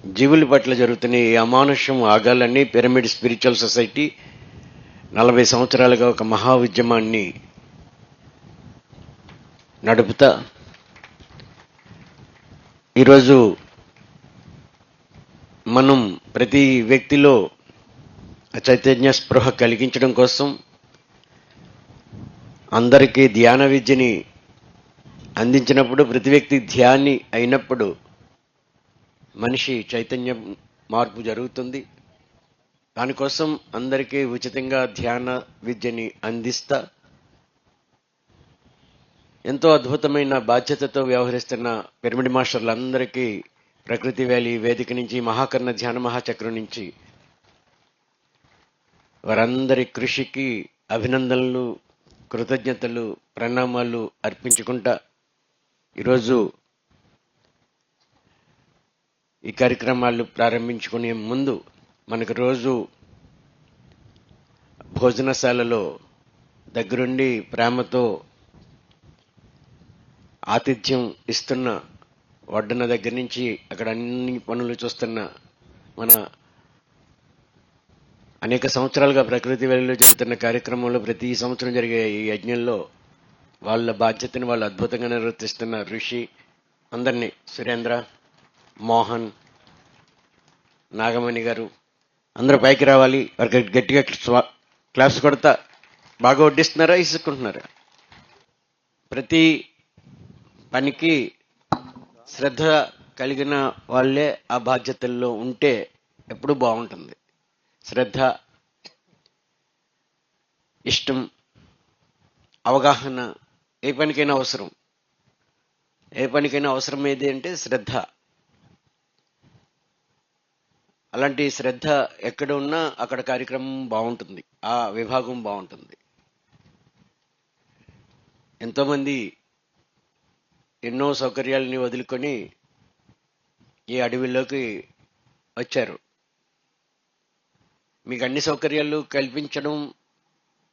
జీవుల పట్ల జరుగుతున్న ఈ అమానుష్యం ఆగాలని పిరమిడ్ స్పిరిచువల్ సొసైటీ 40 సంవత్సరాలుగా ఒక మహా ఉద్యమాన్ని నడుపుతా ఈరోజు మనం ప్రతి వ్యక్తిలో చైతన్య స్పృహ కలిగించడం కోసం అందరికీ ధ్యాన విద్యని అందించినప్పుడు ప్రతి వ్యక్తి ధ్యాని అయినప్పుడు మనిషి చైతన్య మార్పు జరుగుతుంది. దానికోసం అందరికీ ఉచితంగా ధ్యాన విద్యని అందిస్తా ఎంతో అద్భుతమైన బాధ్యతతో వ్యవహరిస్తున్న పిరమిడ్ మాస్టర్లందరికీ ప్రకృతి వ్యాలీ వేదిక నుంచి మహాకర్ణ ధ్యాన మహాచక్రం నుంచి వారందరి కృషికి అభినందనలు, కృతజ్ఞతలు, ప్రణామాలు అర్పించుకుంటా ఈరోజు ఈ కార్యక్రమాలు ప్రారంభించుకునే ముందు మనకు రోజు భోజనశాలలో దగ్గరుండి ప్రేమతో ఆతిథ్యం ఇస్తున్న వడ్డన దగ్గర నుంచి అక్కడ అన్ని పనులు చూస్తున్న మన అనేక సంవత్సరాలుగా ప్రకృతి వేళలో జరుగుతున్న కార్యక్రమంలో ప్రతి సంవత్సరం జరిగే ఈ యజ్ఞంలో వాళ్ళ బాధ్యతను వాళ్ళు అద్భుతంగా నిర్వర్తిస్తున్న ఋషి అందరినీ సురేంద్ర, మోహన్, నాగమణి గారు అందరూ పైకి రావాలి. వారికి గట్టిగా క్లాస్ కొడతా. బాగా వడ్డిస్తున్నారా, ఇసుకుంటున్నారా? ప్రతి పనికి శ్రద్ధ కలిగిన వాళ్ళే ఆ బాధ్యతల్లో ఉంటే ఎప్పుడూ బాగుంటుంది. శ్రద్ధ, ఇష్టం, అవగాహన ఏ పనికైనా అవసరం. ఏ పనికైనా అవసరం ఏది అంటే శ్రద్ధ. అలాంటి శ్రద్ధ ఎక్కడ ఉన్నా అక్కడ కార్యక్రమం బాగుంటుంది, ఆ విభాగం బాగుంటుంది. ఎంతోమంది ఎన్నో సౌకర్యాలని వదులుకొని ఈ అడవిలోకి వచ్చారు. మీకు అన్ని సౌకర్యాలు కల్పించడం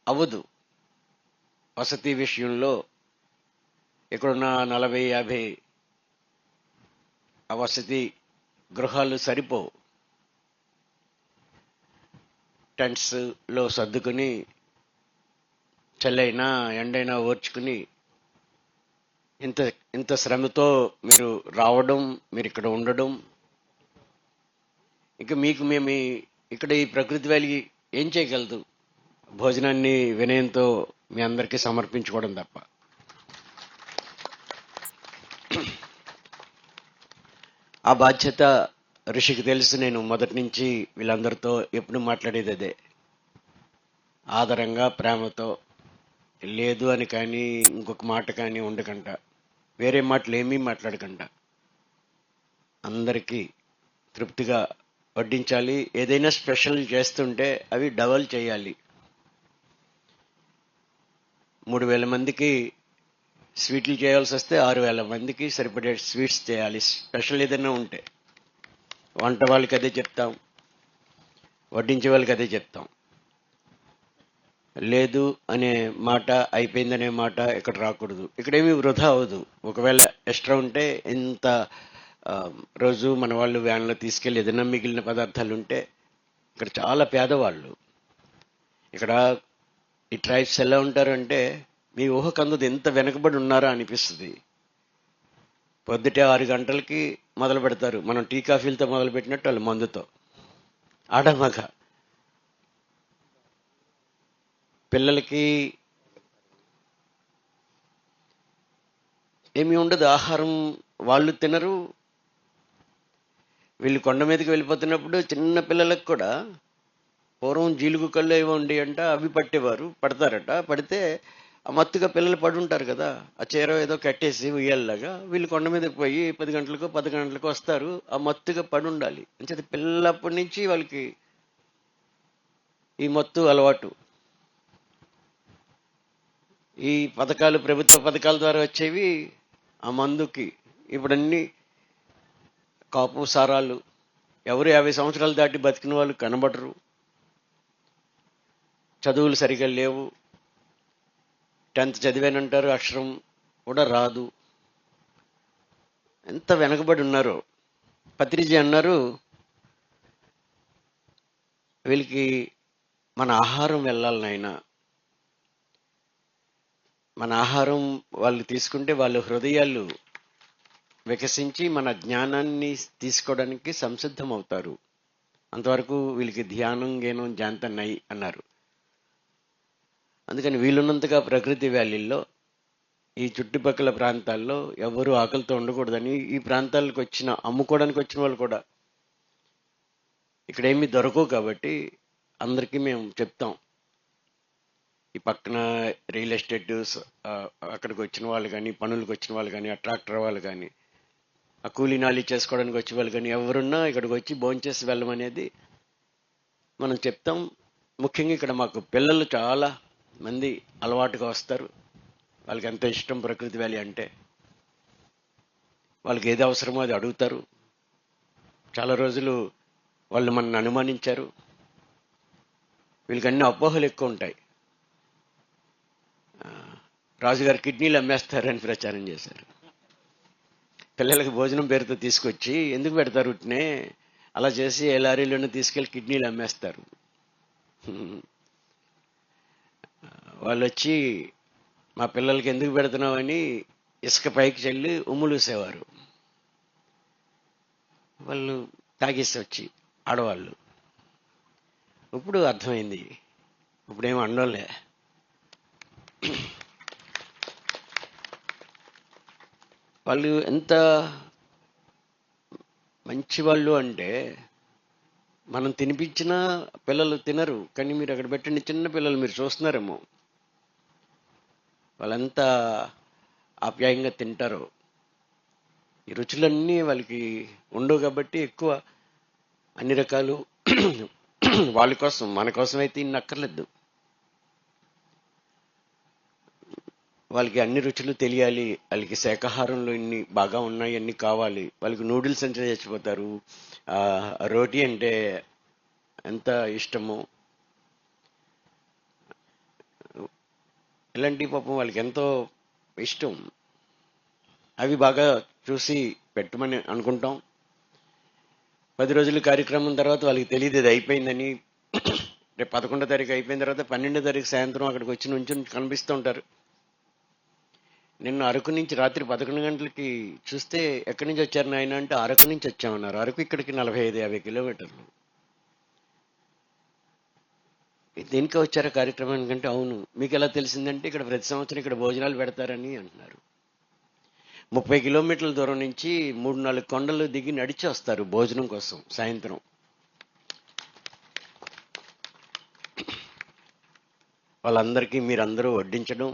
అవ్వదు. వసతి విషయంలో ఇక్కడున్న 40-50 ఆ వసతి గృహాలు సరిపోవు. టెంట్స్లో సర్దుకుని చల్లైనా ఎండైనా ఓర్చుకుని ఇంత శ్రమతో మీరు రావడం, మీరు ఇక్కడ ఉండడం, ఇక మీకు మేము ఇక్కడ ఈ ప్రకృతి వ్యాలీ ఏం చేయగలదు? భోజనాన్ని వినయంతో మీ అందరికీ సమర్పించుకోవడం తప్ప. ఆ బాధ్యత ఋషికి తెలుసు. నేను మొదటి నుంచి వీళ్ళందరితో ఎప్పుడు మాట్లాడేది అదే, ఆదరంగా, ప్రేమతో, లేదు అని కానీ ఇంకొక మాట కానీ ఉండకుండా, వేరే మాటలు ఏమీ మాట్లాడకుండా అందరికీ తృప్తిగా వడ్డించాలి. ఏదైనా స్పెషల్ చేస్తుంటే అవి డబల్ చేయాలి. 3000 మందికి స్వీట్లు చేయాల్సి వస్తే 6000 మందికి సరిపడే స్వీట్స్ చేయాలి. స్పెషల్ ఏదైనా ఉంటే వంట వాళ్ళకి అదే చెప్తాం, వడ్డించే వాళ్ళకి అదే చెప్తాం. లేదు అనే మాట, అయిపోయిందనే మాట ఇక్కడ రాకూడదు. ఇక్కడేమీ వృధా అవ్వదు. ఒకవేళ ఎక్స్ట్రా ఉంటే ఇంత రోజు మన వాళ్ళు వ్యాన్లో తీసుకెళ్ళి ఏదైనా మిగిలిన పదార్థాలు ఉంటే, ఇక్కడ చాలా పేదవాళ్ళు. ఇక్కడ ఈ ట్రైబ్స్ ఎలా ఉంటారు అంటే మీ ఊహకు అందదు ఎంత వెనకబడి ఉన్నారా అనిపిస్తుంది. పొద్దుటే 6 గంటలకి మొదలు పెడతారు. మనం టీ కాఫీలతో మొదలు పెట్టినట్టు వాళ్ళు మందుతో. ఆడమగ పిల్లలకి ఏమీ ఉండదు. ఆహారం వాళ్ళు తినరు. వీళ్ళు కొండ మీదకి వెళ్ళిపోతున్నప్పుడు చిన్న పిల్లలకు కూడా పూర్వం జీలుగు కళ్ళు ఏవో ఉండి అంట, అవి పట్టేవారు. పడతారట. పడితే ఆ మత్తుగా పిల్లలు పడి ఉంటారు కదా, ఆ చీర ఏదో కట్టేసి ఉయ్యాలలాగా వీళ్ళు కొండ మీదకి పోయి 10 గంటలకో 10 గంటలకో వస్తారు. ఆ మత్తుగా పడి ఉండాలి. అంటే పిల్లప్పటి నుంచి వాళ్ళకి ఈ మత్తు అలవాటు. ఈ పథకాలు, ప్రభుత్వ పథకాల ద్వారా వచ్చేవి ఆ మందుకి. ఇప్పుడన్నీ కాపు సారాలు. ఎవరు 50 సంవత్సరాలు దాటి బతికిన వాళ్ళు కనబడరు. చదువులు సరిగా లేవు. 10th చదివానంటారు, అక్షరం కూడా రాదు. ఎంత వెనకబడి ఉన్నారో. పత్రిజీ అన్నారు, వీళ్ళకి మన ఆహారం వెళ్ళాలి నాయన, మన ఆహారం వాళ్ళు తీసుకుంటే వాళ్ళ హృదయాలు వికసించి మన జ్ఞానాన్ని తీసుకోవడానికి సంసిద్ధం అవుతారు, అంతవరకు వీళ్ళకి ధ్యానం గేనం జాంతన్నయి అన్నారు. అందుకని వీలున్నంతగా ప్రకృతి వ్యాలీల్లో ఈ చుట్టుపక్కల ప్రాంతాల్లో ఎవరు ఆకలితో ఉండకూడదని ఈ ప్రాంతాలకు వచ్చిన అమ్ముకోవడానికి వచ్చిన వాళ్ళు కూడా ఇక్కడ ఏమీ దొరకవు కాబట్టి అందరికీ మేము చెప్తాం. ఈ పక్కన రియల్ ఎస్టేట్ అక్కడికి వచ్చిన వాళ్ళు కానీ, పనులకు వచ్చిన వాళ్ళు కానీ, ఆ ట్రాక్టర్ వాళ్ళు కానీ, ఆ కూలీ నాలి చేసుకోవడానికి వచ్చే వాళ్ళు కానీ ఎవరున్నా ఇక్కడికి వచ్చి భోంచేసి వెళ్ళమనేది మనం చెప్తాం. ముఖ్యంగా ఇక్కడ మాకు పిల్లలు చాలా మంది అలవాటుగా వస్తారు. వాళ్ళకి ఎంత ఇష్టం ప్రకృతి వ్యాలీ అంటే, వాళ్ళకి ఏది అవసరమో అది అడుగుతారు. చాలా రోజులు వాళ్ళు మనల్ని అనుమానించారు. వీళ్ళకి అన్ని అపోహలు ఎక్కువ ఉంటాయి. రాజుగారు కిడ్నీలు అమ్మేస్తారని ప్రచారం చేశారు. పిల్లలకి భోజనం పేరుతో తీసుకొచ్చి ఎందుకు పెడతారు ఉట్నే, అలా చేసి ఏ లారీలోనే తీసుకెళ్ళి కిడ్నీలు అమ్మేస్తారు. వాళ్ళు వచ్చి మా పిల్లలకి ఎందుకు పెడుతున్నామని ఇసుక పైకి చెల్లి ఉమ్ములూసేవారు. వాళ్ళు తాగేసి వచ్చి ఆడవాళ్ళు. ఇప్పుడు అర్థమైంది, ఇప్పుడేమో అండంలే. వాళ్ళు ఎంత మంచి వాళ్ళు అంటే, మనం తినిపించినా పిల్లలు తినరు, కానీ మీరు అక్కడ పెట్టండి చిన్న పిల్లలు మీరు చూస్తున్నారేమో, వాళ్ళంతా ఆప్యాయంగా తింటారు. ఈ రుచులన్నీ వాళ్ళకి ఉండవు కాబట్టి ఎక్కువ అన్ని రకాలు వాళ్ళ కోసం, మన కోసం అయితే ఇన్ని అక్కర్లేదు. వాళ్ళకి అన్ని రుచులు తెలియాలి, వాళ్ళకి శాకాహారంలో ఇన్ని బాగా ఉన్నాయి, అన్ని కావాలి. వాళ్ళకి నూడిల్స్ అంటే చచ్చిపోతారు, రోటీ అంటే ఎంత ఇష్టమో. ఇలాంటి పాపం వాళ్ళకి ఎంతో ఇష్టం. అవి బాగా చూసి పెట్టమని అనుకుంటాం. 10 రోజుల కార్యక్రమం తర్వాత వాళ్ళకి తెలియదు ఇది అయిపోయిందని. రేపు 11వ తారీఖు అయిపోయిన తర్వాత 12వ తారీఖు సాయంత్రం అక్కడికి వచ్చి నుంచి కనిపిస్తూ ఉంటారు. నిన్న అరకు నుంచి రాత్రి 11 గంటలకి చూస్తే ఎక్కడి నుంచి వచ్చారు నాయన అంటే అరకు నుంచి వచ్చామన్నారు. అరకు ఇక్కడికి 45-50 కిలోమీటర్లు. దేనికే వచ్చారా కార్యక్రమానికి అంటే, అవును. మీకు ఎలా తెలిసిందంటే ఇక్కడ ప్రతి సంవత్సరం ఇక్కడ భోజనాలు పెడతారని అంటున్నారు. 30 కిలోమీటర్ల దూరం నుంచి 3-4 కొండలు దిగి నడిచి వస్తారు భోజనం కోసం సాయంత్రం. వాళ్ళందరికీ మీరందరూ వడ్డించడం,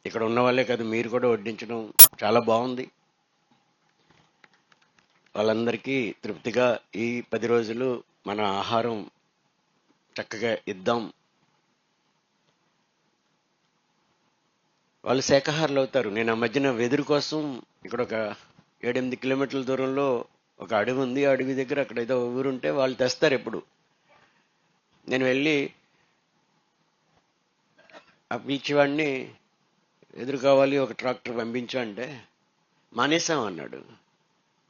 ఇక్కడ ఉన్న వాళ్ళే కాదు మీరు కూడా వడ్డించడం చాలా బాగుంది. వాళ్ళందరికీ తృప్తిగా ఈ 10 రోజులు మన ఆహారం చక్కగా ఇద్దాం. వాళ్ళు శాకాహారులు అవుతారు. నేను ఆ మధ్యన వెదురు కోసం ఇక్కడ ఒక 7-8 కిలోమీటర్ల దూరంలో ఒక అడవి ఉంది. ఆ అడవి దగ్గర అక్కడ ఏదో ఊరుంటే వాళ్ళు తెస్తారు ఎప్పుడు. నేను వెళ్ళి ఆ పిలిచేవాడిని, ఎదురు కావాలి ఒక ట్రాక్టర్ పంపించు అంటే మానేసాం అన్నాడు.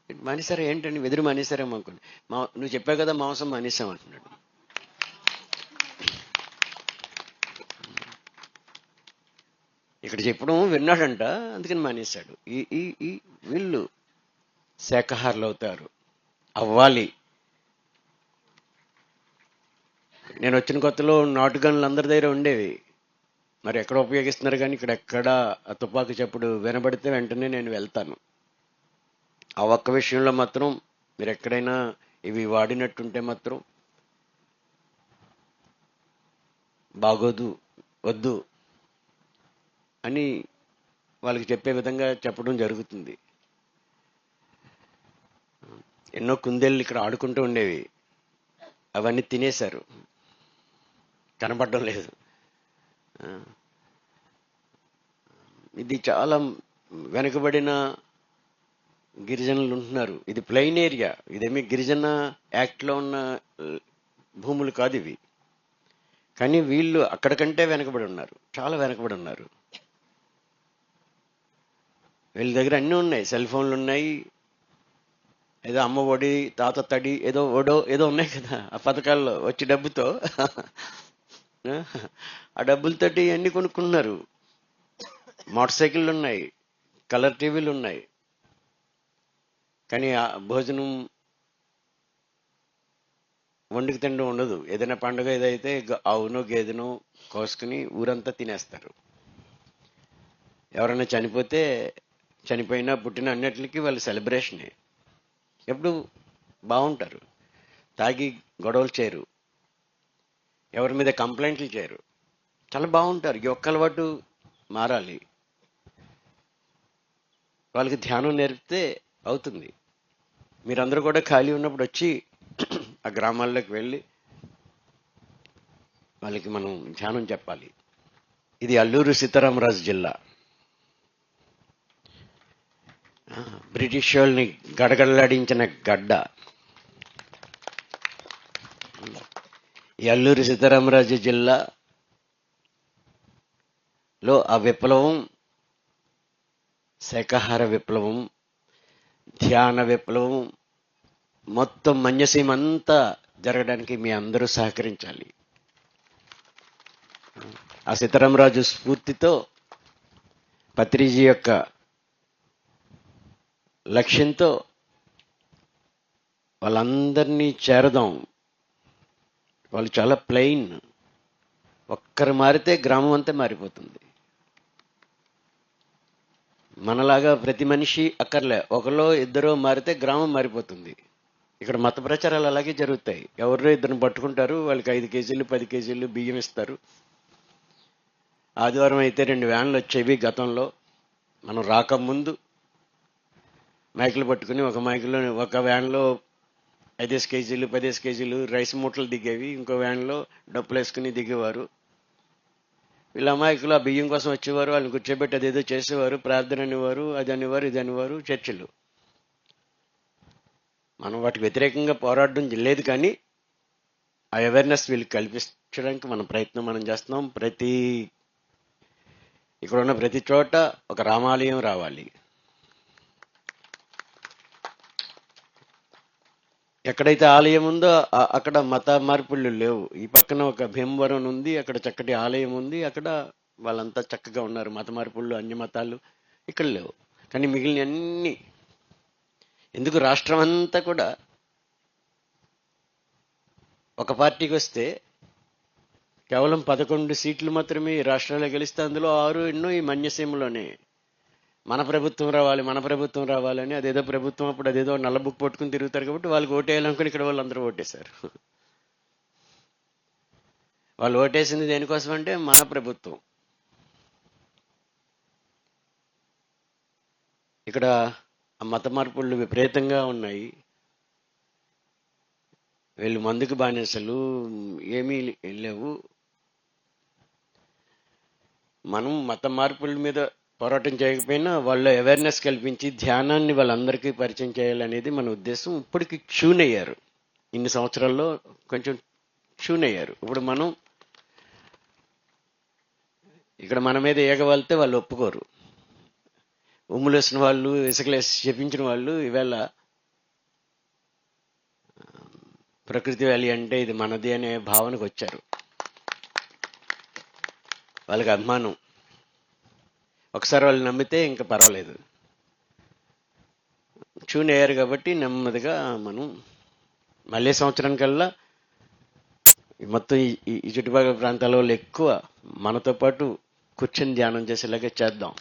మానేసారా ఏంటండి, వెదురు మానేసారేమో అనుకోండి. నువ్వు చెప్పావు కదా మాంసం మానేసాం అంటున్నాడు. ఇక్కడ చెప్పడం విన్నాడంట, అందుకని మానేశాడు. ఈ ఈ ఈ వీళ్ళు శాకాహారులు అవుతారు, అవ్వాలి. నేను వచ్చిన కొత్తలో నాటుగన్లు అందరి దగ్గర ఉండేవి, మరి ఎక్కడ ఉపయోగిస్తున్నారు కానీ ఇక్కడ ఎక్కడ ఆ తుపాకు చప్పుడు వినబడితే వెంటనే నేను వెళ్తాను. ఆ ఒక్క విషయంలో మాత్రం మీరు ఎక్కడైనా ఇవి వాడినట్టుంటే మాత్రం బాగోదు, వద్దు అని వాళ్ళకి చెప్పే విధంగా చెప్పడం జరుగుతుంది. ఎన్నో కుందేళ్ళు ఇక్కడ ఆడుకుంటూ ఉండేవి, అవన్నీ తినేశారు, కనపడడం లేదు. ఇది చాలా వెనుకబడిన గిరిజనులు ఉంటున్నారు. ఇది ప్లెయిన్ ఏరియా, ఇదేమి గిరిజన యాక్ట్లో ఉన్న భూములు కాదు ఇవి. కానీ వీళ్ళు అక్కడికంటే వెనకబడి ఉన్నారు, చాలా వెనకబడి ఉన్నారు. వీళ్ళ దగ్గర అన్నీ ఉన్నాయి, సెల్ ఫోన్లు ఉన్నాయి, ఏదో అమ్మ ఒడి, తాత తడి, ఏదో ఒడో ఏదో ఉన్నాయి కదా ఆ పథకాల్లో వచ్చి డబ్బుతో. ఆ డబ్బులతోటి అన్ని కొనుక్కున్నారు. మోటార్ సైకిళ్ళు ఉన్నాయి, కలర్ టీవీలు ఉన్నాయి. కానీ ఆ భోజనం వండుకు తినడం ఉండదు. ఏదైనా పండుగ ఏదైతే ఆవునో గేదెనో కోసుకుని ఊరంతా తినేస్తారు. ఎవరైనా చనిపోతే, చనిపోయినా పుట్టిన అన్నిటికీ వాళ్ళు సెలబ్రేషనే. ఎప్పుడు బాగుంటారు. తాగి గొడవలు చేయరు, ఎవరి మీద కంప్లైంట్లు చేయరు, చాలా బాగుంటారు. ఈ ఒక్క అలవాటు మారాలి. వాళ్ళకి ధ్యానం నేర్పితే అవుతుంది. మీరందరూ కూడా ఖాళీ ఉన్నప్పుడు వచ్చి ఆ గ్రామాల్లోకి వెళ్ళి వాళ్ళకి మనం ధ్యానం చెప్పాలి. ఇది అల్లూరు సీతారామరాజు జిల్లా. బ్రిటిష్ వాళ్ళని గడగడలాడించిన గడ్డ ఈ అల్లూరి సీతారామరాజు జిల్లాలో ఆ విప్లవం, శాకాహార విప్లవం, ధ్యాన విప్లవం, మొత్తం మన్యసీమ అంతా జరగడానికి మీ అందరూ సహకరించాలి. ఆ సీతారామరాజు స్ఫూర్తితో, పత్రిజీ యొక్క లక్ష్యంతో వాళ్ళందరినీ చేరదాం. వాళ్ళు చాలా ప్లెయిన్. ఒక్కరు మారితే గ్రామం అంతా మారిపోతుంది. మనలాగా ప్రతి మనిషి అక్కర్లే, ఒకరో ఇద్దరో మారితే గ్రామం మారిపోతుంది. ఇక్కడ మత ప్రచారాలు అలాగే జరుగుతాయి. ఎవరో ఇద్దరిని పట్టుకుంటారు, వాళ్ళకి 5 కేజీలు 10 కేజీలు బియ్యం ఇస్తారు. ఆదివారం అయితే 2 వ్యాన్లు వచ్చేవి. గతంలో మనం రాకముందు మైకులు పట్టుకుని ఒక వ్యాన్లో 5 కేజీలు 10 కేజీలు రైస్ మూటలు దిగేవి. ఇంకో వ్యాన్లో డప్పులు వేసుకుని దిగేవారు. వీళ్ళ అమాయకులు ఆ బియ్యం కోసం వచ్చేవారు, వాళ్ళని కూర్చోబెట్టి అదేదో చేసేవారు, ప్రార్థన అనేవారు, అది అనేవారు, ఇది అనేవారు, చర్చలు. మనం వాటికి వ్యతిరేకంగా పోరాడడం లేదు, కానీ ఆ అవేర్నెస్ వీళ్ళకి కల్పించడానికి మన ప్రయత్నం మనం చేస్తున్నాం. ఇక్కడ ఉన్న ప్రతి చోట ఒక రామాలయం రావాలి. ఎక్కడైతే ఆలయం ఉందో అక్కడ మత మార్పులు లేవు. ఈ పక్కన ఒక భీమవరం ఉంది, అక్కడ చక్కటి ఆలయం ఉంది, అక్కడ వాళ్ళంతా చక్కగా ఉన్నారు. మత మార్పులు, అన్య మతాలు ఇక్కడ లేవు. కానీ మిగిలిన అన్ని ఎందుకు రాష్ట్రం అంతా కూడా ఒక పార్టీకి వస్తే కేవలం 11 సీట్లు మాత్రమే ఈ రాష్ట్రాల్లో గెలిస్తే, అందులో 6 ఎన్నో ఈ మన్యసీమలోనే. మన ప్రభుత్వం రావాలి, మన ప్రభుత్వం రావాలని అదేదో ప్రభుత్వం అప్పుడు అదేదో నల్ల బుక్ పట్టుకుని తిరుగుతారు కాబట్టి వాళ్ళకి ఓటేయాలనుకుని ఇక్కడ వాళ్ళు అందరూ ఓటేశారు. వాళ్ళు ఓటేసింది దేనికోసం అంటే మన ప్రభుత్వం. ఇక్కడ మత మార్పులు విపరీతంగా ఉన్నాయి. వీళ్ళు మందుకు బానిసలు, ఏమీ లేవు. మనం మత మార్పుల మీద పోరాటం చేయకపోయినా వాళ్ళు అవేర్నెస్ కల్పించి ధ్యానాన్ని వాళ్ళందరికీ పరిచయం చేయాలనేది మన ఉద్దేశం. ఇప్పటికి ట్యూన్ అయ్యారు. ఇన్ని సంవత్సరాల్లో కొంచెం ట్యూన్ అయ్యారు. ఇప్పుడు మనం ఇక్కడ మన మీద ఏగవాలితే వాళ్ళు ఒప్పుకోరు. ఉమ్ములేసిన వాళ్ళు, ఇసుకలేసి చెప్పించిన వాళ్ళు ఈవేళ ప్రకృతి వ్యాలీ అంటే ఇది మనది అనే భావనకు వచ్చారు. వాళ్ళకి అభిమానం. ఒకసారి వాళ్ళు నమ్మితే ఇంకా పర్వాలేదు. ట్యూన్ అయ్యారు కాబట్టి నెమ్మదిగా మనం మళ్ళీ సంవత్సరానికల్లా మొత్తం ఈ చుట్టుపక్కల ప్రాంతాల వాళ్ళు ఎక్కువ మనతో పాటు కూర్చొని ధ్యానం చేసేలాగా చేద్దాం.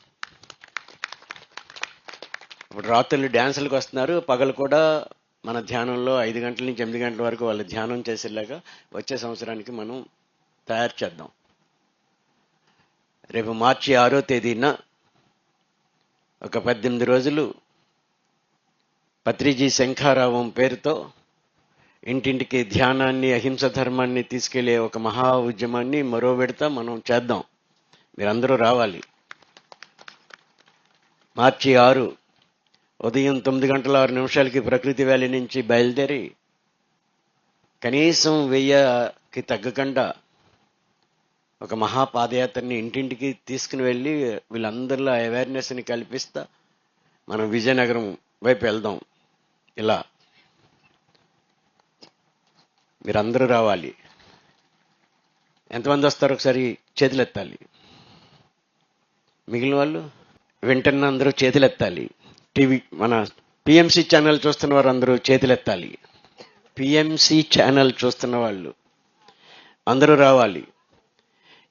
ఇప్పుడు రాత్రులు డ్యాన్సులకు వస్తున్నారు, పగలు కూడా మన ధ్యానంలో 5 గంటల నుంచి 8 గంటల వరకు వాళ్ళు ధ్యానం చేసేలాగా వచ్చే సంవత్సరానికి మనం తయారు చేద్దాం. రేపు మార్చి 6వ తేదీన ఒక 18 రోజులు పత్రిజీ శంఖారావం పేరుతో ఇంటింటికి ధ్యానాన్ని, అహింస ధర్మాన్ని తీసుకెళ్లే ఒక మహా ఉద్యమాన్ని మరో విడత మనం చేద్దాం. మీరందరూ రావాలి. మార్చి 6 ఉదయం 9:06 ప్రకృతి వ్యాలీ నుంచి బయలుదేరి కనీసం 1000కి తగ్గకుండా ఒక మహాపాదయాత్రని ఇంటింటికి తీసుకుని వెళ్ళి వీళ్ళందరిలో అవేర్నెస్ని కల్పిస్తా మనం విజయనగరం వైపు వెళ్దాం. ఇలా మీరందరూ రావాలి. ఎంతమంది వస్తారు ఒకసారి చేతులు ఎత్తాలి. మిగిలిన వాళ్ళు వింటున్న అందరూ చేతులు ఎత్తాలి. టీవీ మన పిఎంసి ఛానల్ చూస్తున్న వారు అందరూ చేతులు ఎత్తాలి. పిఎంసి ఛానల్ చూస్తున్న వాళ్ళు అందరూ రావాలి.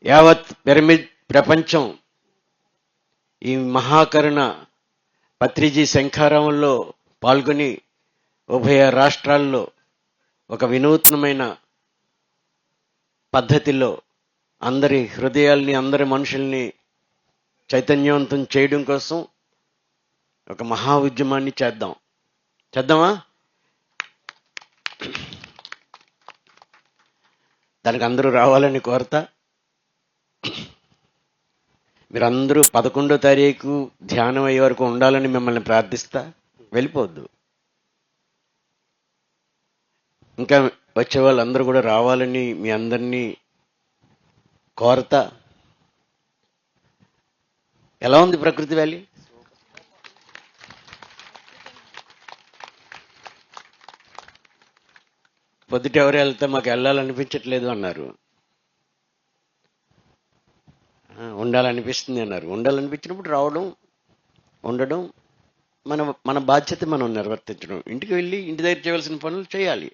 యావత్ పిరమిడ్ ప్రపంచం ఈ మహాకరుణ పత్రిజీ శంఖారావంలో పాల్గొని ఉభయ రాష్ట్రాల్లో ఒక వినూత్నమైన పద్ధతిలో అందరి హృదయాల్ని, అందరి మనుషుల్ని చైతన్యవంతం చేయడం కోసం ఒక మహా ఉద్యమాన్ని చేద్దామా? దానికి అందరూ రావాలని కోరతా. మీరందరూ 11వ తారీఖు ధ్యానం అయ్యే వరకు ఉండాలని మిమ్మల్ని ప్రార్థిస్తా. వెళ్ళిపోవద్దు. ఇంకా వచ్చే వాళ్ళందరూ కూడా రావాలని మీ అందరినీ కోరతా. ఎలా ఉంది ప్రకృతి వ్యాలీ? పొద్దుట ఎవరు వెళ్తే మాకు వెళ్ళాలనిపించట్లేదు అన్నారు. ఉండాలనిపిస్తుంది అన్నారు. ఉండాలనిపించినప్పుడు రావడం, ఉండడం మన బాధ్యత మనం నిర్వర్తించడం. ఇంటికి వెళ్ళి ఇంటి దగ్గర చేయవలసిన పనులు చేయాలి.